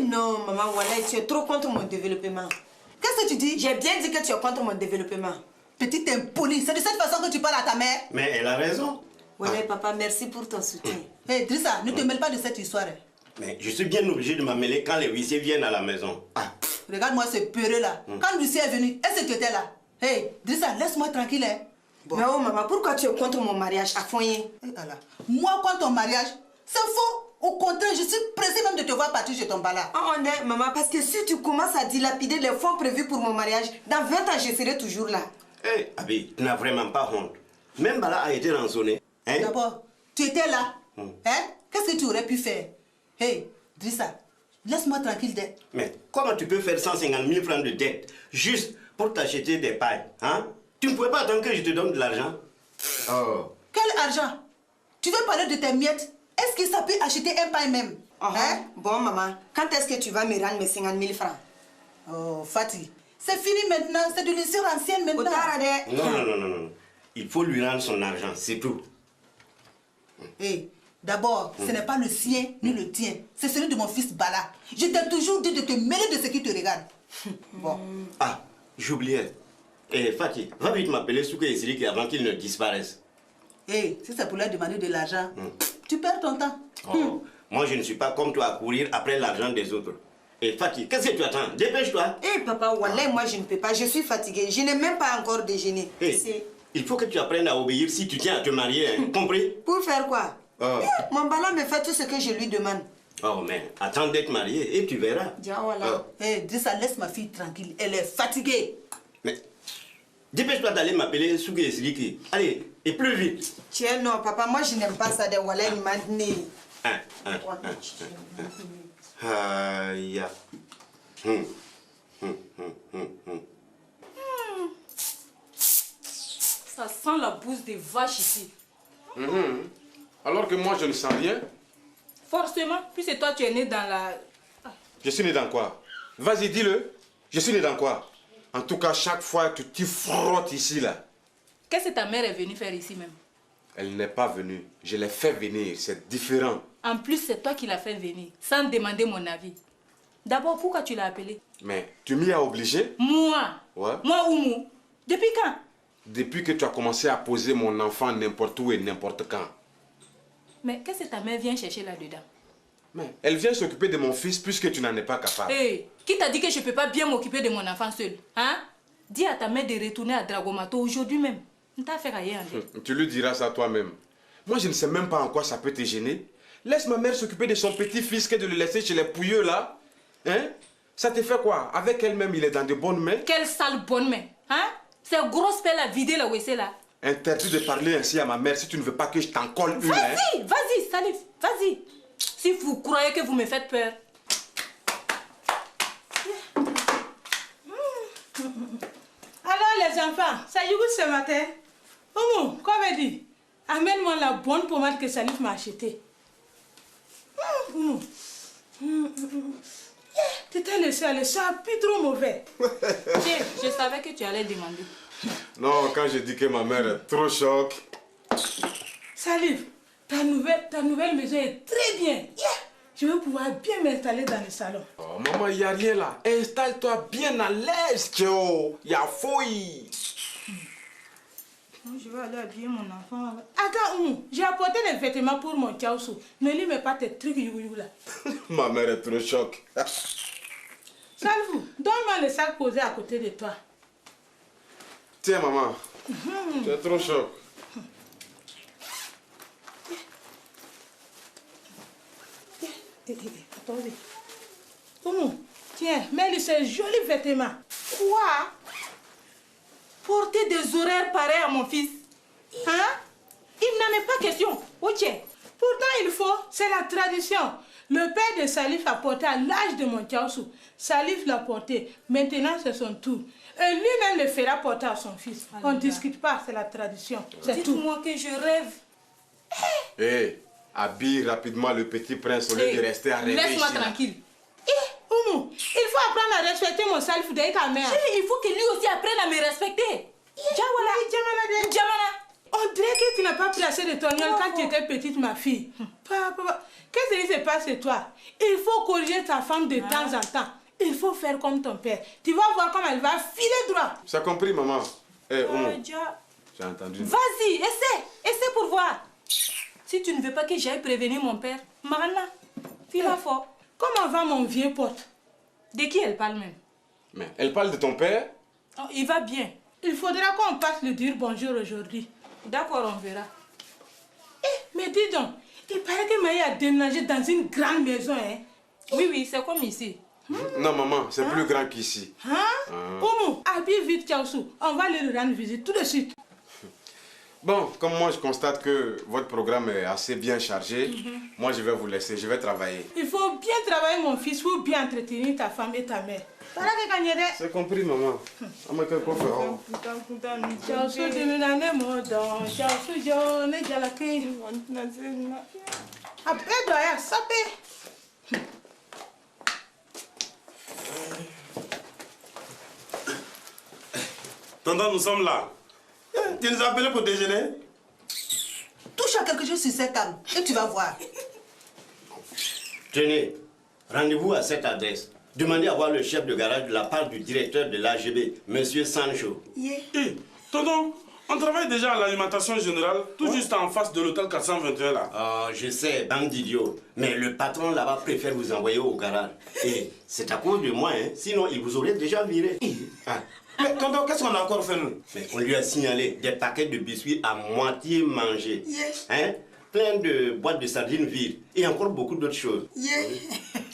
non, maman, voilà, tu es trop contre mon développement. Qu'est-ce que tu dis? J'ai bien dit que tu es contre mon développement. Petite impolie, c'est de cette façon que tu parles à ta mère? Mais elle a raison. Voilà, papa, merci pour ton soutien. Hé, Drissa, ne te mêle pas de cette histoire. Mais je suis bien obligé de m'amêler quand les huissiers viennent à la maison. Regarde-moi ce peureux là. Quand l'huissier est venu, est-ce que tu étais là? Hé, Drissa, laisse-moi tranquille. Hein. Bon. Mais oh, maman, pourquoi tu es contre mon mariage à foyer? Moi, contre ton mariage, c'est faux. Au contraire, je suis pressée même de te voir partir chez ton bala. Oh, non, maman, parce que si tu commences à dilapider les fonds prévus pour mon mariage, dans 20 ans, je serai toujours là. Hé, Abi, tu n'as vraiment pas honte. Même Bala a été rançonné. Hein? D'abord, tu étais là. Hein? Qu'est-ce que tu aurais pu faire? Hé, Drissa, laisse-moi tranquille. Mais comment tu peux faire 150 000 francs de dette juste pour t'acheter des pailles? Hein? Tu ne pouvais pas attendre que je te donne de l'argent? Oh. Quel argent? Tu veux parler de tes miettes? Est-ce que ça peut acheter un pain même? Hein? Bon, maman, quand est-ce que tu vas me rendre mes 50 000 francs? Oh, Fatih, c'est fini maintenant. C'est de l'usure ancienne maintenant. Non. Il faut lui rendre son argent, c'est tout. Hey, d'abord, ce n'est pas le sien ni le tien. C'est celui de mon fils Bala. Je t'ai toujours dit de te mêler de ce qui te regarde. Bon. Ah, j'oubliais. Eh, Fatih, va vite m'appeler Souké et Siriki avant qu'ils ne disparaissent. Hey, si c'est pour leur demander de l'argent, tu perds ton temps. Oh, moi, je ne suis pas comme toi à courir après l'argent des autres. Et Fatih, qu'est-ce que tu attends? Dépêche-toi. Eh, papa, wallah, moi, je ne peux pas. Je suis fatiguée. Je n'ai même pas encore déjeuné. Hey, il faut que tu apprennes à obéir si tu tiens à te marier, hein, compris? Pour faire quoi? Oh. Mon bala me fait tout ce que je lui demande. Oh, mais attends d'être marié et tu verras. Voilà. Hey, Drissa, laisse ma fille tranquille. Elle est fatiguée. Mais dépêche-toi d'aller m'appeler Souké et Siriki. Allez, et plus vite. Tiens, non, papa, moi, je n'aime pas ça de wallah, il m'a donné. Aïe. Ça sent la bouse des vaches ici. Alors que moi, je ne sens rien. Forcément, puisque toi, tu es né dans la... Je suis né dans quoi? Vas-y, dis-le. Je suis né dans quoi? En tout cas, chaque fois que tu frottes ici, là. Qu'est-ce que ta mère est venue faire ici même? Elle n'est pas venue. Je l'ai fait venir. C'est différent. En plus, c'est toi qui l'as fait venir, sans demander mon avis. D'abord, pourquoi tu l'as appelé? Mais tu m'y as obligé? Moi? Ouais. Moi, Oumou? Depuis quand? Depuis que tu as commencé à poser mon enfant n'importe où et n'importe quand. Mais qu'est-ce que ta mère vient chercher là-dedans? Mais elle vient s'occuper de mon fils puisque tu n'en es pas capable. Hey, qui t'a dit que je ne peux pas bien m'occuper de mon enfant seul? Hein? Dis à ta mère de retourner à Dragomato aujourd'hui même. Ne t'a fait rien. Tu lui diras ça toi-même. Moi, je ne sais même pas en quoi ça peut te gêner. Laisse ma mère s'occuper de son petit-fils que de le laisser chez les pouilleux là. Hein? Ça te fait quoi? Avec elle-même, il est dans de bonnes mains. Quelle sale bonne main. Hein? C'est grosse pelle à vider là où c'est là. Interdit de parler ainsi à ma mère si tu ne veux pas que je t'en colle une. Vas-y, vas-y, Salif, vas-y. Si vous croyez que vous me faites peur. Alors les enfants, ça y est ce matin? Oumou, comme elle dit, amène-moi la bonne pommade que Salif m'a achetée. Tu t'es laissé aller, ça a plus trop mauvais. Je savais que tu allais demander. Non, quand je dis que ma mère est trop choc. Salif, ta nouvelle maison est très bien. Je vais pouvoir bien m'installer dans le salon. Oh, maman, il n'y a rien là. Installe-toi bien à l'aise, Tio. Il y a fouille. Je vais aller habiller mon enfant. Attends, Oumou, j'ai apporté des vêtements pour mon Tchaoussou. Ne lui mets pas tes trucs you là. Ma mère est trop choc. Salifou, donne-moi le sac posé à côté de toi. Tiens, maman. Tu es trop choc. Attendez. Oumou, tiens, mets-lui ces jolis vêtements. Quoi? Porter des horaires pareils à mon fils? Hein? Il n'en est pas question. Ok. Pourtant, il faut, c'est la tradition. Le père de Salif a porté à l'âge de mon Tchaoussou. Salif l'a porté. Maintenant, c'est son tour. Et lui-même le fera porter à son fils. On ne discute pas, c'est la tradition. C'est tout. Dites-moi que je rêve. Hé, habille rapidement le petit prince au lieu de rester à rêver ici. Laisse-moi tranquille. Oumou, il faut apprendre à respecter mon Salif de ta mère. Il faut que lui aussi apprenne à me respecter. Jamana. On dirait que tu n'as pas pris assez de ton miel quand tu étais petite, ma fille. Papa, qu'est-ce qui se passe chez toi? Il faut corriger ta femme de temps en temps. Il faut faire comme ton père. Tu vas voir comment elle va filer droit. Ça a compris, maman. Eh, J'ai entendu. Vas-y, essaie pour voir. Si tu ne veux pas que j'aille prévenir mon père, Marana, file fort. Comment va mon vieux pote? De qui elle parle même? Mais elle parle de ton père? Oh, il va bien. Il faudra qu'on passe le dire bonjour aujourd'hui. D'accord, on verra. Mais dis donc, il paraît que Maï a déménagé dans une grande maison, hein? Oui, c'est comme ici. Non, maman, c'est plus grand qu'ici. Oumou, habille vite, Chaousou. On va aller lui rendre visite tout de suite. Bon, comme moi je constate que votre programme est assez bien chargé, moi je vais vous laisser, je vais travailler. Il faut bien travailler, mon fils, pour bien entretenir ta femme et ta mère. C'est compris, maman. Chaousou, déménagé, mon don. Chaousou, John, et Jalaki. Après, doya, sapé. Tonton, nous sommes là. Tu nous as appelé pour déjeuner? Touche à quelque chose sur cette table et tu vas voir. Tenez, rendez-vous à cette adresse. Demandez à voir le chef de garage de la part du directeur de l'AGB, Monsieur Sancho. Eh, tonton, on travaille déjà à l'alimentation générale, tout juste en face de l'hôtel 421 là. Oh, je sais, bande d'idiots. Mais le patron là-bas préfère vous envoyer au garage. Et c'est à cause de moi, hein. Sinon il vous aurait déjà viré. Ah. Mais tonton, qu'est-ce qu'on a encore fait nous? Mais on lui a signalé des paquets de biscuits à moitié mangés. Hein? Plein de boîtes de sardines vides et encore beaucoup d'autres choses.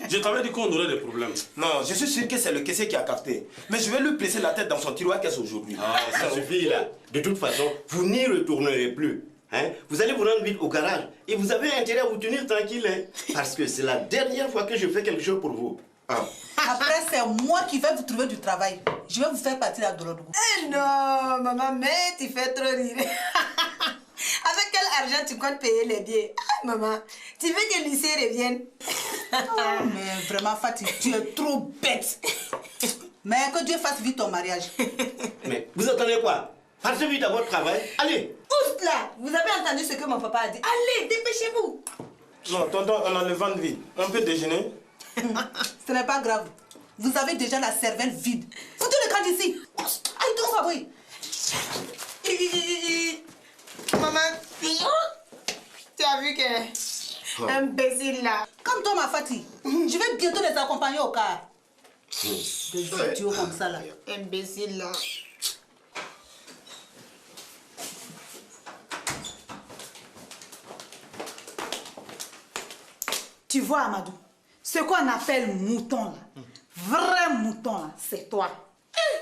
Je t'avais dit qu'on aurait des problèmes. Non, je suis sûr que c'est le caissier qui a capté. Mais je vais lui presser la tête dans son tiroir caisse aujourd'hui. Ah, ça suffit là. De toute façon, vous n'y retournerez plus. Hein? Vous allez vous rendre vite au garage et vous avez intérêt à vous tenir tranquille. Hein? Parce que c'est la dernière fois que je fais quelque chose pour vous. Ah. Après, c'est moi qui vais vous trouver du travail. Je vais vous faire partir à Dorodougou. Eh non, maman, mais tu fais trop rire. Avec quel argent tu comptes payer les billets? Ah, maman, tu veux que Lucie revienne? Mais vraiment, Fatih, tu es trop bête. Mais que Dieu fasse vite ton mariage. Mais vous attendez quoi? Partez vite à votre travail. Allez. Oust là, vous avez entendu ce que mon papa a dit. Allez, dépêchez-vous. Non, tonton, on a le ventre vide. On peut déjeuner? Ce n'est pas grave. Vous avez déjà la cervelle vide. Foutez le camp d'ici. Aïe, tout ça, oui. Maman, tu as vu que... Imbécile là. Comme toi, ma Fatih. Je vais bientôt les accompagner au car. Des idiots comme ça, là. Imbécile là. Tu vois, Amadou, ce qu'on appelle mouton, là, vrai mouton, là, c'est toi.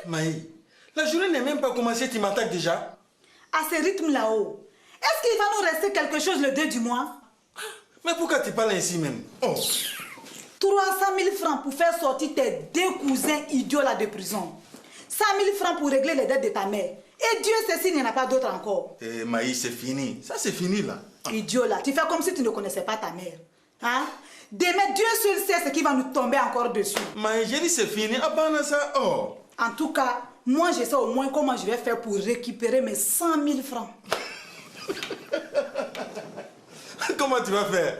Maï, la journée n'est même pas commencée, tu m'attaques déjà. À ce rythme là-haut, est-ce qu'il va nous rester quelque chose le 2 du mois? Mais pourquoi tu parles ainsi même? Oh. 300 000 francs pour faire sortir tes 2 cousins idiots là de prison. 100 000 francs pour régler les dettes de ta mère. Et Dieu sait s'il n'y en a pas d'autres encore. Eh, Maï, c'est fini. Ça, c'est fini, là. Idiot là, tu fais comme si tu ne connaissais pas ta mère. Hein? Demain, Dieu seul sait ce qui va nous tomber encore dessus. Maï, j'ai dit c'est fini. Abandonne ça. Oh. En tout cas, moi je sais au moins comment je vais faire pour récupérer mes 100 000 francs. Comment tu vas faire?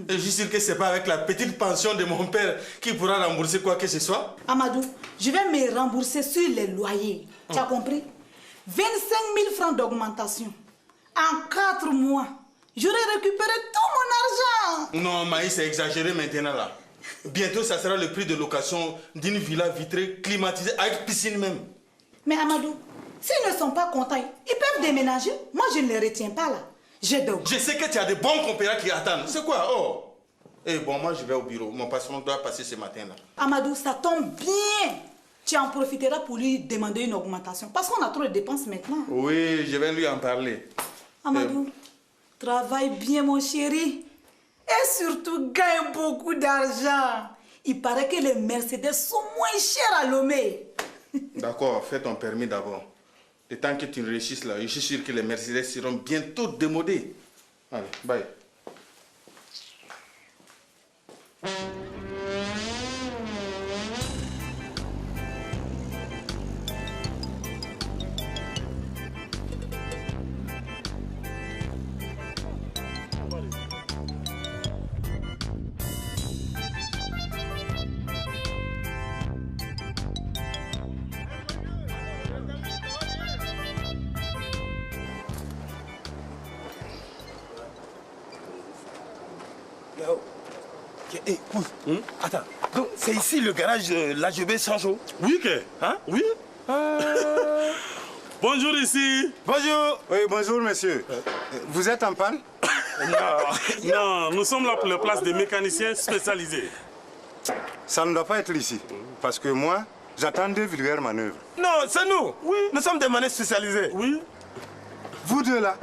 Je suis sûr que c'est pas avec la petite pension de mon père qui pourra rembourser quoi que ce soit. Amadou, je vais me rembourser sur les loyers. Tu as compris? 25 000 francs d'augmentation. En 4 mois, j'aurai récupéré tout mon argent. Non, Maïs, c'est exagéré maintenant là. Bientôt, ça sera le prix de location d'une villa vitrée, climatisée, avec piscine même. Mais Amadou, s'ils ne sont pas contents, ils peuvent déménager. Moi, je ne les retiens pas là. Je sais que tu as de bons compères qui attendent. C'est quoi? Oh! Eh bon, moi, je vais au bureau. Mon patron doit passer ce matin là. Amadou, ça tombe bien. Tu en profiteras pour lui demander une augmentation. Parce qu'on a trop de dépenses maintenant. Oui, je vais lui en parler. Amadou, travaille bien, mon chéri. Et surtout, gagne beaucoup d'argent. Il paraît que les Mercedes sont moins chers à Lomé. D'accord, fais ton permis d'abord. Le temps que tu réussisses là, je suis sûr que les Mercedes seront bientôt démodés. Allez, bye. Hey, attends, donc c'est ici le garage de l'AGB Sancho? Oui, que? Hein? Oui. Bonjour ici. Bonjour. Oui, bonjour monsieur. Vous êtes en panne? Non, nous sommes là pour la place des mécaniciens spécialisés. Ça ne doit pas être ici. Parce que moi, j'attends 2 vulgaires manœuvres. Non, c'est nous. Oui. Nous sommes des manœuvres spécialisés. Oui. Vous deux là,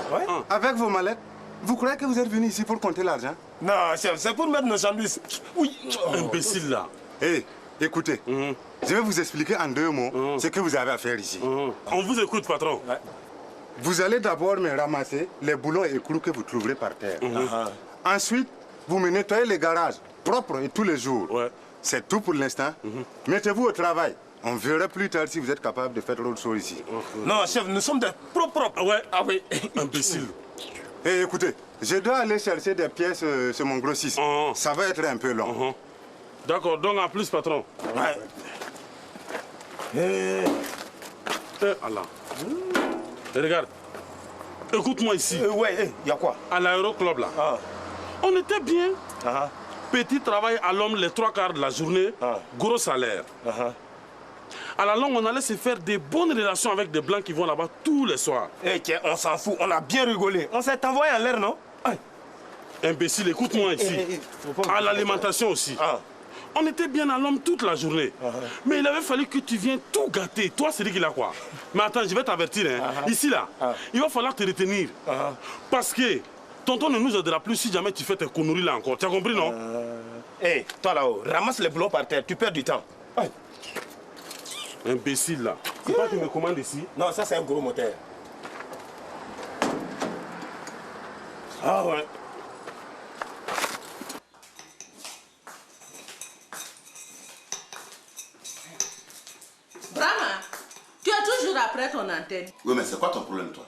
avec vos mallettes, vous croyez que vous êtes venus ici pour compter l'argent? Non, chef, c'est pour mettre nos sandwichs. Oui. Imbécile là. Hé, écoutez, je vais vous expliquer en 2 mots ce que vous avez à faire ici. On vous écoute, patron. Vous allez d'abord me ramasser les boulons et clous que vous trouverez par terre. Ensuite, vous me nettoyez les garages, propres et tous les jours. C'est tout pour l'instant. Mettez-vous au travail. On verra plus tard si vous êtes capable de faire autre chose ici. Non, chef, nous sommes des propres. Ouais. Ah oui. Imbécile. Hé, écoutez, je dois aller chercher des pièces sur mon grossiste. Ça va être un peu long. D'accord, donc en plus, patron. Allah. Regarde. Écoute-moi ici. Ouais, il y a quoi? À l'aéroclub là. On était bien. Petit travail à l'homme les 3/4 de la journée. Gros salaire. À la longue, on allait se faire des bonnes relations avec des blancs qui vont là-bas tous les soirs. On s'en fout, on a bien rigolé. On s'est envoyé en l'air, non? Imbécile, écoute-moi ici. À l'alimentation aussi. On était bien à l'homme toute la journée. Mais il avait fallu que tu viennes tout gâter. Toi, c'est dit qu'il a quoi? Mais attends, je vais t'avertir. Ici, là, il va falloir te retenir. Parce que tonton ne nous aidera plus si jamais tu fais tes conneries là encore. Tu as compris, non? Hé, toi là-haut, ramasse les boulons par terre. Tu perds du temps. Imbécile, là. C'est pas que tu me commandes ici? Non, ça, c'est un gros moteur. Ah ouais. Brahma, tu es toujours après ton antenne. Oui, mais c'est quoi ton problème, toi?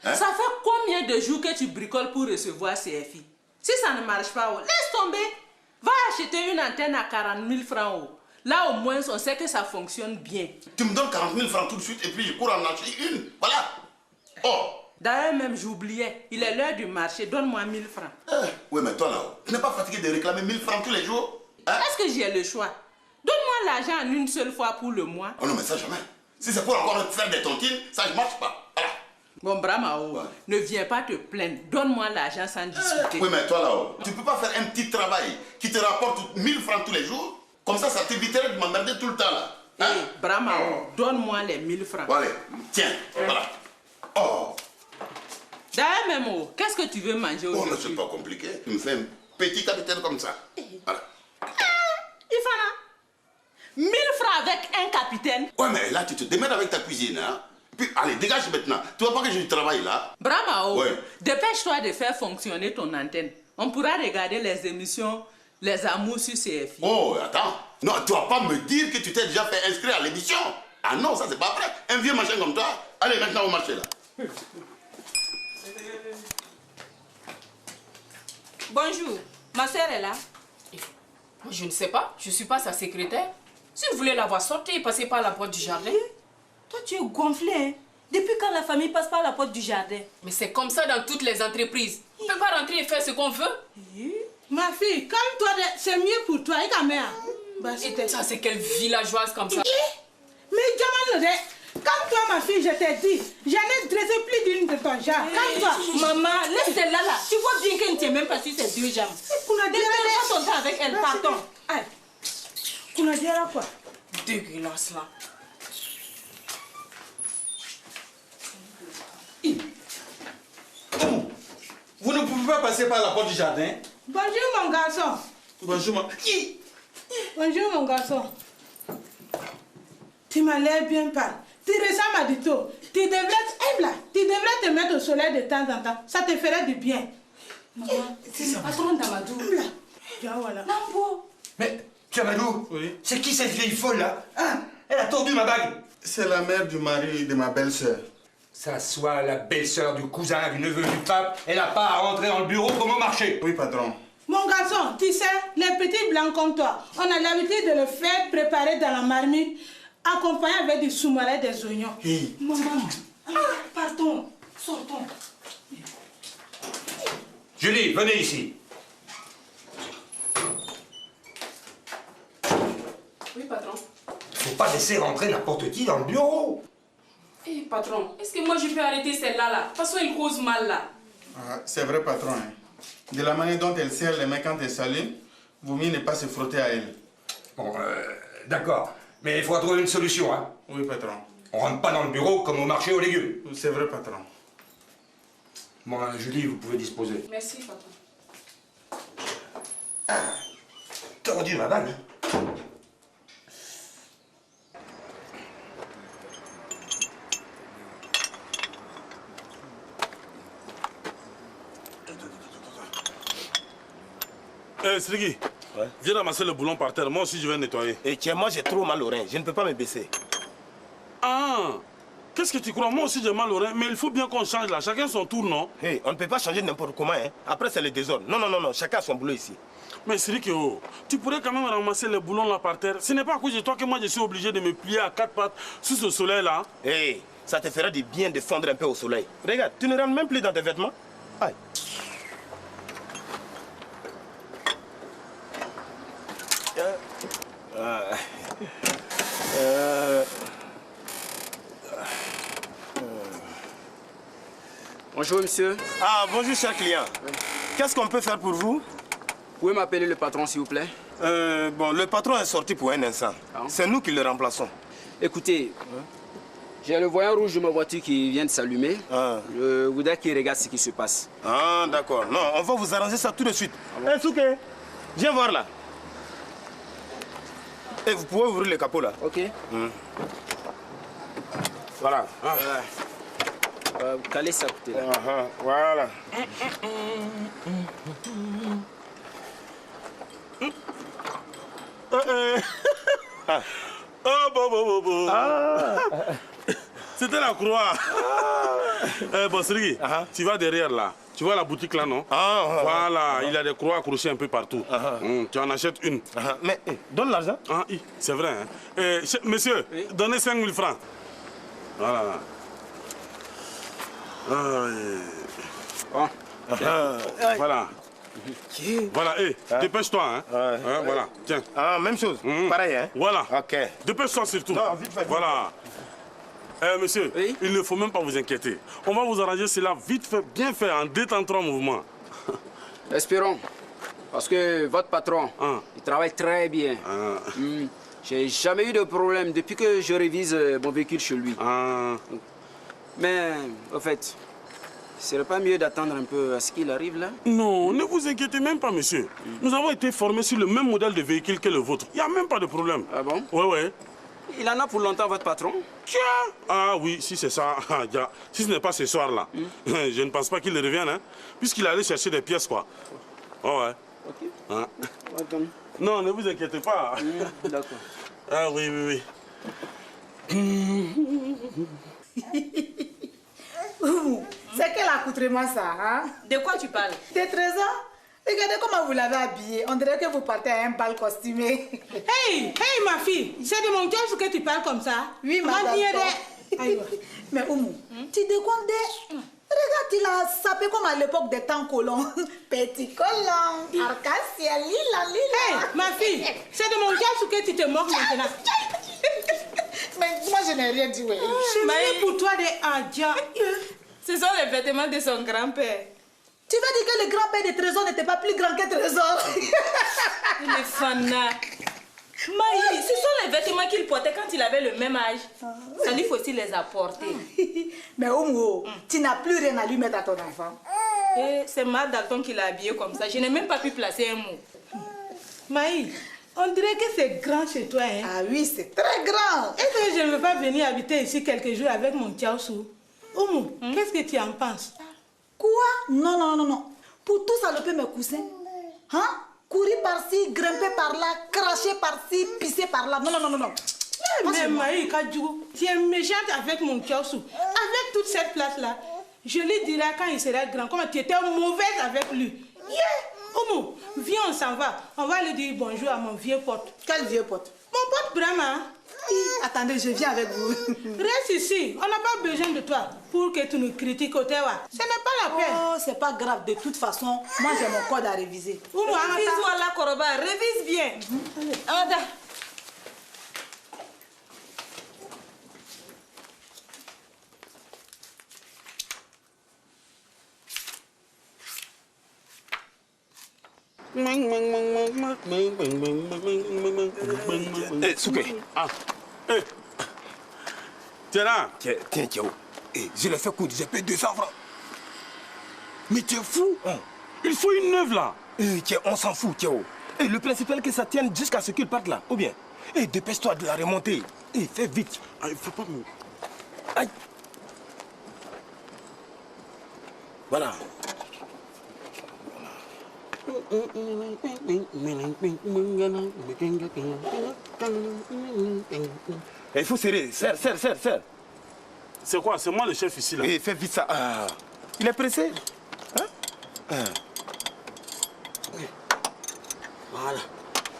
Ça fait combien de jours que tu bricoles pour recevoir CFI? Si ça ne marche pas, laisse tomber. Va acheter une antenne à 40 000 francs. Là, au moins, on sait que ça fonctionne bien. Tu me donnes 40 000 francs tout de suite et puis je cours en acheter une. Voilà. Oh. D'ailleurs, même j'oubliais. Il est l'heure du marché. Donne-moi 1000 francs. Oui, mais toi là, tu n'es pas fatigué de réclamer 1000 francs tous les jours? Est-ce que j'ai le choix? Donne-moi l'argent en une seule fois pour le mois. Oh non, mais ça jamais. Si c'est pour encore faire des tontines, ça ne marche pas. Voilà. Bon, Brahmao, ne viens pas te plaindre. Donne-moi l'argent sans discuter. Oui, mais toi là-haut, tu peux pas faire un petit travail qui te rapporte 1000 francs tous les jours? Comme ça t'éviterait de m'emmerder tout le temps là. Hein? Brahmao, donne-moi les 1000 francs. Bon, allez, tiens, voilà. Oh. D'ailleurs, Mémo, qu'est-ce que tu veux manger aujourd'hui? Oh, mais c'est pas compliqué. Tu me fais un petit capitaine comme ça. Voilà. Ifana, 1000 francs avec un capitaine? Ouais, mais là, tu te démènes avec ta cuisine, hein. Puis, allez, dégage maintenant. Tu vois pas que je travaille là? Brahmao, dépêche-toi de faire fonctionner ton antenne. On pourra regarder les émissions Les Amours sur CFI. Oh, attends. Non, tu vas pas me dire que tu t'es déjà fait inscrire à l'émission. Ah non, ça c'est pas vrai. Un vieux machin comme toi. Allez, maintenant au marché là. Bonjour, ma soeur est là. Je ne sais pas, je ne suis pas sa secrétaire. Si vous voulez la voir sortir, passez par la porte du jardin. Toi, tu es gonflé, hein? Depuis quand la famille passe par la porte du jardin? Mais c'est comme ça dans toutes les entreprises. On ne peut pas rentrer et faire ce qu'on veut. Ma fille, calme-toi, c'est mieux pour toi. Et ta mère? Et ça, c'est quelle villageoise comme ça? Mais Diamant, calme-toi, ma fille, je t'ai dit. J'en ai dressé plus d'une de ton genre. Calme-toi. Maman, laisse celle-là là. Tu vois bien qu'elle ne tient même pas sur ses 2 jambes. Défais pas ton temps avec elle, pardon. Kunadira quoi? Dégueulasse là. Vous ne pouvez pas passer par la porte du jardin? Bonjour mon garçon. Bonjour ma... Bonjour mon garçon. Tu m'as l'air bien pâle. Tu ressembles à Dito. Tu devrais te mettre au soleil de temps en temps. Ça te ferait du bien. C'est le patron d'Amadou. Voilà. Nambo. Mais, Amadou, c'est qui cette vieille folle là? Elle a tordu ma bague. C'est la mère du mari de ma belle-sœur. Ça soit la belle-sœur du cousin, du neveu du pape, elle n'a pas à rentrer dans le bureau comme au marché. Oui, patron. Mon garçon, tu sais, les petits blancs comme toi, on a l'habitude de le faire préparer dans la marmite, accompagné avec du sous-marin et des oignons. Maman, pardon, sortons. Julie, venez ici. pas laisser rentrer n'importe qui dans le bureau. Eh, patron, est-ce que moi je peux arrêter celle-là là? De toute façon, elle cause mal là. Ah, c'est vrai, patron. Hein. De la manière dont elle serre les mains quand elle salue, vaut mieux ne pas se frotter à elle. Bon, d'accord. Mais il faut trouver une solution, hein. Oui, patron. On rentre pas dans le bureau comme au marché aux légumes. C'est vrai, patron. Bon, Julie, vous pouvez disposer. Merci, patron. Ah, tordu ma bague. Srigui, viens ramasser le boulon par terre. Moi aussi, je vais nettoyer. Et tiens, moi, j'ai trop mal au rein. Je ne peux pas me baisser. Ah, qu'est-ce que tu crois? Moi aussi, j'ai mal au rein. Mais il faut bien qu'on change là. Chacun son tour, non? Hey, on ne peut pas changer n'importe comment. Hein. Après, c'est le désordre. Non, non, non, non. Chacun a son boulot ici. Mais Srigui, oh, tu pourrais quand même ramasser le boulon là par terre. Ce n'est pas à cause de toi que moi, je suis obligé de me plier à quatre pattes sous ce soleil là. Hey, ça te fera du bien de fondre un peu au soleil. Regarde, tu ne rentres même plus dans tes vêtements. Aïe. Bonjour monsieur. Ah, bonjour cher client. Qu'est-ce qu'on peut faire pour vous? Vous pouvez m'appeler le patron s'il vous plaît? Bon, le patron est sorti pour un instant. C'est nous qui le remplaçons. Écoutez, j'ai le voyant rouge de ma voiture qui vient de s'allumer. Je voudrais qu'il regarde ce qui se passe. Ah, d'accord. Non, on va vous arranger ça tout de suite. Hé, Souké, viens voir là. Et vous pouvez ouvrir le capot là. Ok. Voilà. Vous calez ça côté là. Voilà. Oh, bon. C'était la croix. Bon, Srigui, tu vas derrière là. Tu vois la boutique là, non? Voilà, il y a des croix accrochées un peu partout. Tu en achètes une. Mais donne l'argent. C'est vrai. Hein? Monsieur, donnez 5 000 francs. Voilà. Voilà. Voilà, dépêche-toi. Hein? Voilà, tiens. Même chose, pareil. Hein? Voilà. Ok. Dépêche-toi surtout. Non, vite fait. Voilà. Monsieur, il ne faut même pas vous inquiéter. On va vous arranger cela vite fait, bien fait, en 2 temps 3 mouvements. Espérons. Parce que votre patron, il travaille très bien. J'ai jamais eu de problème depuis que je révise mon véhicule chez lui. Mais, au fait, ce serait pas mieux d'attendre un peu à ce qu'il arrive là? Non, ne vous inquiétez même pas, monsieur. Nous avons été formés sur le même modèle de véhicule que le vôtre. Il n'y a même pas de problème. Ah bon? Ouais. Il en a pour longtemps, votre patron? Tiens! Ah oui, si c'est ça. Si ce n'est pas ce soir-là, je ne pense pas qu'il revienne, hein, puisqu'il allait chercher des pièces, quoi. Ouais. Ok. Non, ne vous inquiétez pas. D'accord. Ah oui. C'est quel accoutrement ça, hein? De quoi tu parles? Des trésors? Regardez comment vous l'avez habillé. On dirait que vous partez à un bal costumé. Hey, ma fille, c'est de mon cœur que tu parles comme ça? Oui, madame. Mais Oumou, tu déconnes. Regarde, il a sapé comme à l'époque des temps colons. Petit colon, arc-en-ciel, lila. Hey, ma fille, c'est de mon cœur que tu te moques maintenant. Mais moi, je n'ai rien dit, oui. Je pour toi des adja. Ce sont les vêtements de son grand-père. Tu veux dire que le grand-père de Trésor n'était pas plus grand que Trésor? Les Fana. Maï, ce sont les vêtements qu'il portait quand il avait le même âge. Ça lui faut aussi les apporter. Mais Oumou, tu n'as plus rien à lui mettre à ton enfant. C'est Marc Dalton qui l'a habillé comme ça. Je n'ai même pas pu placer un mot. Maï, on dirait que c'est grand chez toi, hein? Ah oui, c'est très grand. Est-ce que je ne veux pas venir habiter ici quelques jours avec mon Tiaosu? Oumou, qu'est-ce que tu en penses? Quoi? Non. Pour tout ça, le peut mes cousins. Hein? Courir par-ci, grimper par-là, cracher par-ci, pisser par-là. Non. Mais Maï, Kadjou, tu es méchante avec mon Tiaosu. Avec toute cette place-là, je lui dirai quand il sera grand, comment tu étais mauvaise avec lui. Oumou, viens, on s'en va. On va lui dire bonjour à mon vieux pote. Quel vieux pote? Mon pote Brahma. Attendez, je viens avec vous. Reste ici, on n'a pas besoin de toi pour que tu nous critiques au Tewa. Ce n'est pas la peine. Oh, c'est pas grave, de toute façon, moi j'ai mon code à réviser. Révise-toi là, Koroba, révise bien. Anda. Souké. Ah. Tiens là. Tiens, Théo. Je l'ai fait coudre, j'ai payé 200 francs. Mais tu es fou. Il faut une neuve là. Tiens, on s'en fout, Théo. Le principal que ça tienne jusqu'à ce qu'il parte là, ou bien. Dépêche-toi de la remonter. Fais vite. Il faut pas me... Aïe. Voilà. Il faut serrer. Serre. C'est quoi? C'est moi le chef ici là. Fais vite ça. Il est pressé.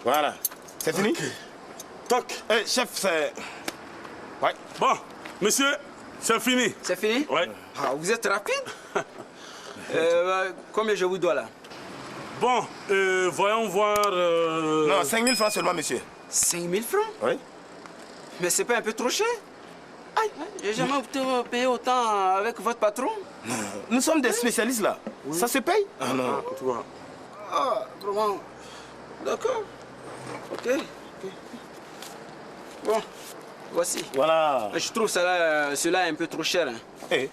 Voilà. C'est fini? Toc. Chef, c'est... Ouais. Bon, monsieur, c'est fini. C'est fini? Ouais. Vous êtes rapide. Combien je vous dois là? Bon, voyons voir... Non, 5 000 francs seulement, monsieur. 5 000 francs? Oui. Mais c'est pas un peu trop cher? Aïe, j'ai jamais payé autant avec votre patron. Non. Nous sommes des spécialistes là. Oui. Ça se paye? Ah non, tu vois. Ah, vraiment. D'accord. Ok. Bon, voici. Voilà. Je trouve cela un peu trop cher. Mais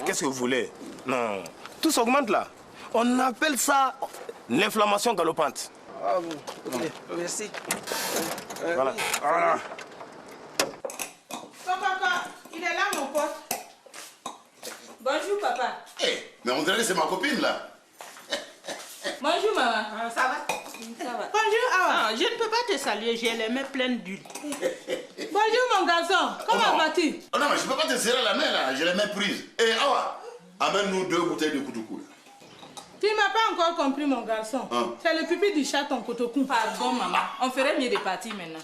qu'est-ce que vous voulez? Non. Tout s'augmente là. On appelle ça l'inflammation galopante. Ah bon, ok. Merci. Voilà. Oui. Voilà. Papa, il est là mon pote. Bonjour papa. Mais on dirait que c'est ma copine là. Bonjour maman. Ça va? Bonjour Awa. Je ne peux pas te saluer, j'ai les mains pleines d'huile. Bonjour mon garçon, comment vas-tu? Oh non, mais je peux pas te serrer la main là, j'ai les mains prises. Awa, amène-nous 2 bouteilles de Koutoukou. Tu m'as pas encore compris mon garçon. C'est le pipi du chat ton Kotokou. Pardon maman, on ferait mieux de partir maintenant.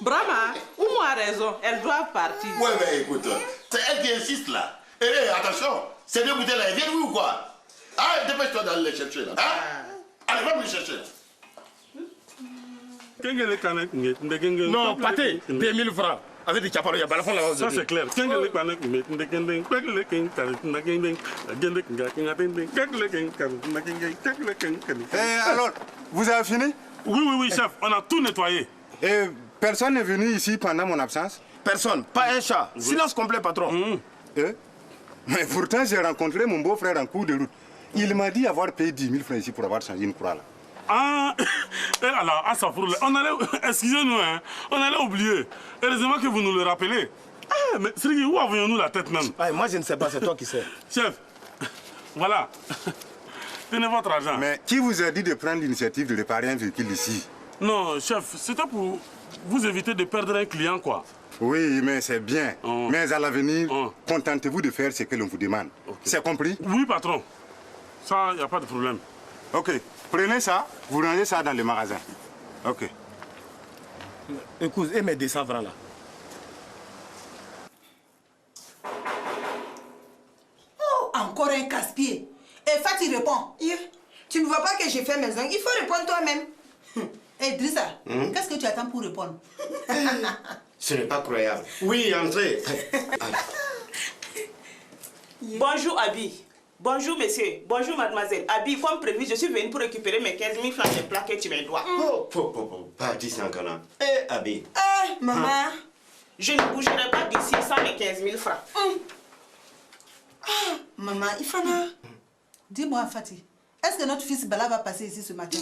Brahma, Oumou a raison, elles doivent partir. Ouais, mais écoute, c'est elle qui insiste là. Attention, ces 2 bouteilles là, elles viennent oui ou quoi? Ah, dépêche-toi d'aller les chercher là. Allez, va me les chercher là. Non, pâté, 2000 francs. Avec des chaparros, il y a balafon là-bas. Ça c'est clair. Alors, vous avez fini? Oui, chef, on a tout nettoyé. Et personne n'est venu ici pendant mon absence? Personne, pas un chat. Silence complet, patron. Mais pourtant, j'ai rencontré mon beau-frère en cours de route. Il m'a dit avoir payé 10 000 francs ici pour avoir changé une croix là. Ah, alors, on allait, excusez-nous, hein, on allait oublier. Heureusement que vous nous le rappelez. Ah, mais Srigi, où avions-nous la tête même? Moi, je ne sais pas, c'est toi qui sais. Chef, voilà, tenez votre argent. Mais qui vous a dit de prendre l'initiative de réparer un véhicule ici? Non, chef, c'était pour vous éviter de perdre un client, quoi. Oui, mais c'est bien. Mais à l'avenir, contentez-vous de faire ce que l'on vous demande. C'est compris? Oui, patron. Ça, il n'y a pas de problème. Ok. Prenez ça, vous rangez ça dans le magasin. Ok. Écoute, et mes 200 francs là. Oh, encore un casse-pied. Et Fatih répond. Tu ne vois pas que j'ai fait mes ongles? Il faut répondre toi-même. Hé, Drissa, qu'est-ce que tu attends pour répondre? Ce n'est pas croyable. Oui, entrez. Bonjour, Abi. Bonjour, monsieur. Bonjour, mademoiselle. Abi, comme prévu, je suis venue pour récupérer mes 15 000 francs de plats que tu me dois. Parti sans canard. Abi. Maman. Je ne bougerai pas d'ici sans mes 15 000 francs. Maman, Ifana. Dis-moi, Fatih, est-ce que notre fils Bala va passer ici ce matin?